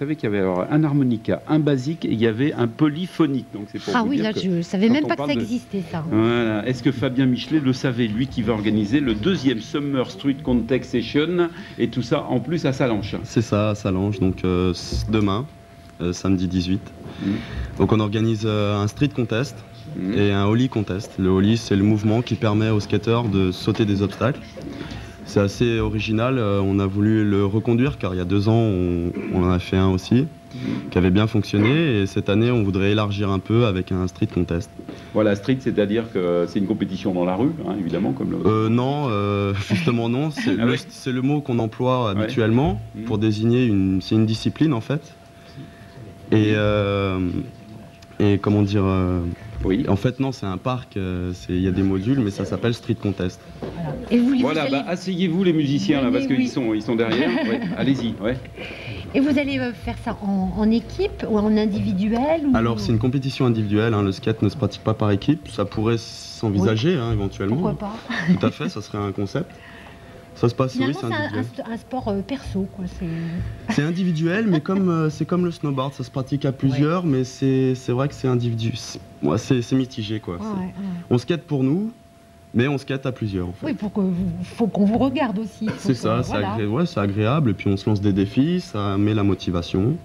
savez qu'il y avait alors un harmonica, un basique et il y avait un polyphonique. Donc c'est pour Ah vous oui, dire là, que je ne savais quand même on pas que ça parle de- existait, ça. Voilà. Est-ce que Fabien Michelet le savait, lui qui va organiser le 2e Summer Street Context Session et tout ça en plus à Sallanches? C'est ça, à Sallanches, donc demain, samedi 18. Donc on organise un street contest et un ollie contest. Le ollie, c'est le mouvement qui permet aux skateurs de sauter des obstacles. C'est assez original, on a voulu le reconduire car il y a 2 ans on en a fait un aussi qui avait bien fonctionné et cette année on voudrait élargir un peu avec un street contest. Voilà, street, c'est-à-dire que c'est une compétition dans la rue, hein, évidemment, comme le... Non, justement non, c'est Ah ouais. c'est le mot qu'on emploie Ouais. habituellement pour désigner c'est une discipline en fait. Et comment dire, Oui. en fait non, c'est un parc, il y a des modules mais ça s'appelle street contest. Et vous, Voilà, allez... bah, asseyez-vous les musiciens là, parce Oui, qu'ils sont derrière. Ouais, allez-y, ouais. Et vous allez faire ça en équipe ou en individuel ou... Alors c'est une compétition individuelle, hein, le skate ne se pratique pas par équipe, ça pourrait s'envisager hein, éventuellement. Pourquoi pas? Tout à fait, ça serait un concept. Ça se passe, oui, Finalement, c'est individuel. c'est un sport perso, quoi. C'est individuel, mais c'est comme le snowboard, ça se pratique à plusieurs, mais c'est vrai que c'est individuel. Moi, c'est mitigé, quoi. Ouais, ouais. On skate pour nous, mais on skate à plusieurs, en fait. Oui, faut qu'on vous regarde aussi. C'est ça, c'est agréable, et puis on se lance des défis, ça met la motivation.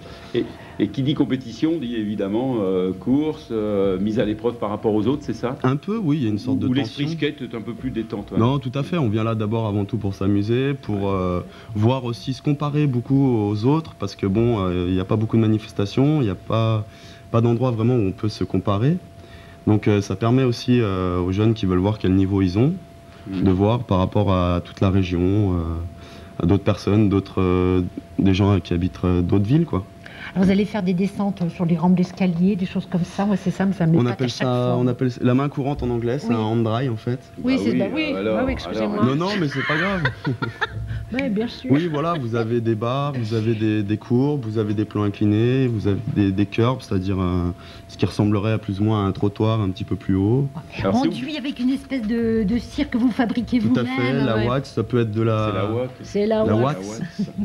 Et qui dit compétition dit évidemment course, mise à l'épreuve par rapport aux autres, c'est ça? Un peu, oui, il y a une sorte de Où tension. l'esprit skate est un peu plus détente. Ouais. Non, tout à fait, on vient là d'abord avant tout pour s'amuser, pour voir aussi se comparer beaucoup aux autres, parce que bon, il n'y a pas beaucoup de manifestations, il n'y a pas d'endroit vraiment où on peut se comparer. Donc ça permet aussi aux jeunes qui veulent voir quel niveau ils ont, de voir par rapport à toute la région, à d'autres personnes, des gens qui habitent d'autres villes, quoi. Alors, vous allez faire des descentes sur les rampes d'escalier, des choses comme ça. Ouais, c'est ça, mais ça m'épate à chaque fois. On appelle la main courante en anglais, c'est Oui. un hand dry en fait. Oui, Bah c'est oui, oui, alors, oui, excusez-moi. alors. Non, mais c'est pas grave. Oui, bien sûr. Oui, voilà, vous avez des barres, vous avez des courbes, vous avez des plans inclinés, vous avez des curbs, c'est-à-dire ce qui ressemblerait à plus ou moins à un trottoir un petit peu plus haut. Alors, c'est Enduit avec une espèce de cire que vous fabriquez Tout vous-même. à fait, la ouais. wax, ça peut être de la... C'est la wax. C'est la La wax. wax.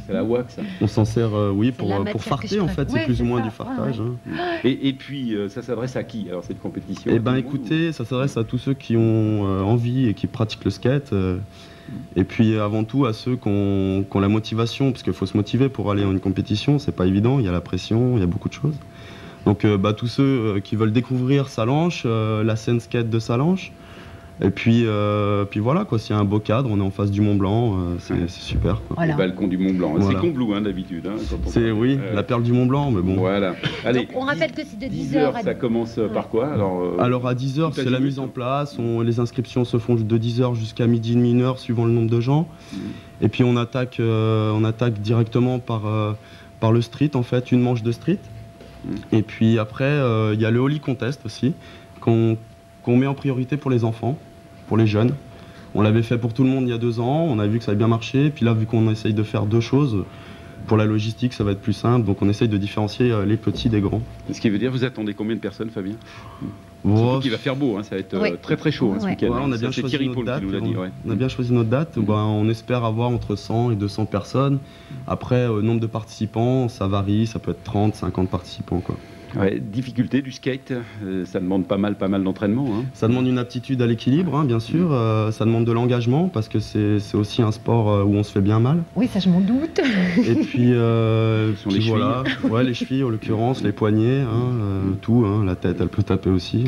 C'est la wax. On s'en sert, oui, C'est la pour matière que farter je en fait, préfère. c'est Ouais, plus ou c'est moins ça, du fartage. ouais, hein. Et puis, ça s'adresse à qui, alors, cette compétition? Eh Tout ben le monde, écoutez, ça s'adresse à tous ceux qui ont envie et qui pratiquent le skate. Et puis avant tout à ceux qui ont la motivation, parce qu'il faut se motiver pour aller à une compétition, c'est pas évident, il y a la pression, il y a beaucoup de choses. Donc tous ceux qui veulent découvrir Sallanches, la scène skate de Sallanches. Et puis voilà, quoi, s'il y a un beau cadre, on est en face du Mont Blanc, c'est super. Quoi. Voilà. Le balcon du Mont Blanc. Voilà. C'est Combloux hein, d'habitude. Hein, quand on C'est parle. oui, la perle du Mont Blanc, mais bon. Voilà. Allez. Donc, on rappelle que c'est de 10 10h, h à ça commence par quoi? Alors à 10h, tout c'est la azimut, mise en place, les inscriptions se font de 10h jusqu'à midi et demi, 1h, suivant le nombre de gens. Et puis on attaque directement par le street, en fait, une manche de street. Et puis après, il y a le Holly Contest aussi, qu'on met en priorité pour les enfants, pour les jeunes. On l'avait fait pour tout le monde il y a 2 ans, on a vu que ça avait bien marché. Puis là, vu qu'on essaye de faire 2 choses, pour la logistique, ça va être plus simple. Donc on essaye de différencier les petits des grands. Ce qui veut dire, vous attendez combien de personnes, Fabien? Oh, Surtout qu'il va faire beau, hein, ça va être Ouais. très très chaud hein, ce Ouais. week-end. ouais, on a Ça, bien c'est choisi Thierry notre Paul date. qui nous l'a dit. Ouais. On a bien choisi notre date. Ben, on espère avoir entre 100 et 200 personnes. Après, nombre de participants, ça varie. Ça peut être 30, 50 participants, quoi. Ouais, difficulté du skate, ça demande pas mal d'entraînement. Hein. Ça demande une aptitude à l'équilibre, hein, bien sûr. Ça demande de l'engagement parce que c'est aussi un sport où on se fait bien mal. Oui, ça je m'en doute. Et puis, Sur les voilà, ouais, les chevilles en l'occurrence, les poignets, hein, tout. Hein, la tête, elle peut taper aussi.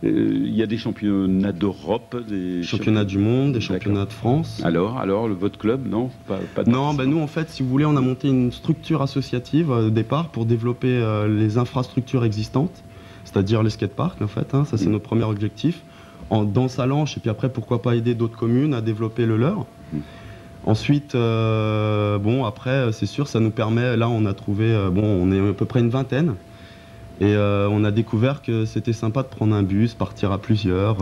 Il y a des championnats d'Europe, des Championnats du monde, des D'accord. championnats de France. Alors votre club, non? Pas de Non, ben nous en fait, si vous voulez, on a monté une structure associative au départ pour développer les infrastructures existantes, c'est-à-dire les skateparks en fait, hein, ça c'est notre premier objectif, dans Sallanches, et puis après pourquoi pas aider d'autres communes à développer le leur. Ensuite, bon après c'est sûr, ça nous permet, là on a trouvé, on est à peu près une vingtaine, et on a découvert que c'était sympa de prendre un bus, partir à plusieurs.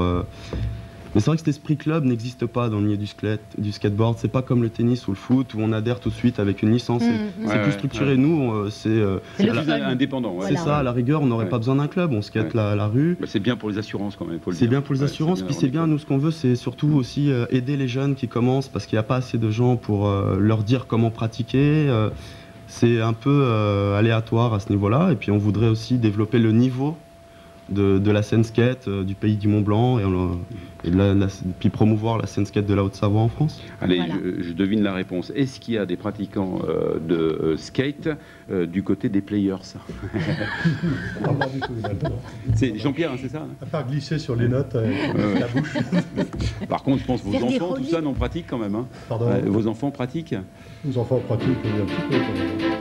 Mais c'est vrai que cet esprit club n'existe pas dans le milieu du skateboard. C'est pas comme le tennis ou le foot où on adhère tout de suite avec une licence. C'est Ouais, plus structuré. ouais. Nous, c'est C'est le plus fun. indépendant. Ouais. c'est Voilà, ça. À la rigueur, on n'aurait Ouais. pas besoin d'un club. On skate Ouais. la rue. Bah, c'est bien pour les assurances quand même. faut le C'est dire. bien pour les Ouais, assurances. Puis on c'est est bien. content. Nous, ce qu'on veut, c'est surtout aussi aider les jeunes qui commencent parce qu'il n'y a pas assez de gens pour leur dire comment pratiquer. C'est un peu aléatoire à ce niveau-là. Et puis on voudrait aussi développer le niveau de la scène skate du pays du Mont Blanc et puis promouvoir la scène skate de la Haute-Savoie en France. Allez, Voilà. je devine la réponse. Est-ce qu'il y a des pratiquants de skate du côté des players? Ah, pas du tout, maintenant. C'est Jean-Pierre, hein, c'est ça? À part glisser sur les notes avec la bouche. Par contre, je pense que vos Faire des enfants, tout reliques. ça, non pratiquent quand même. Hein. Pardon. Vos enfants pratiquent? Les enfants pratiquent un petit peu. Quand même.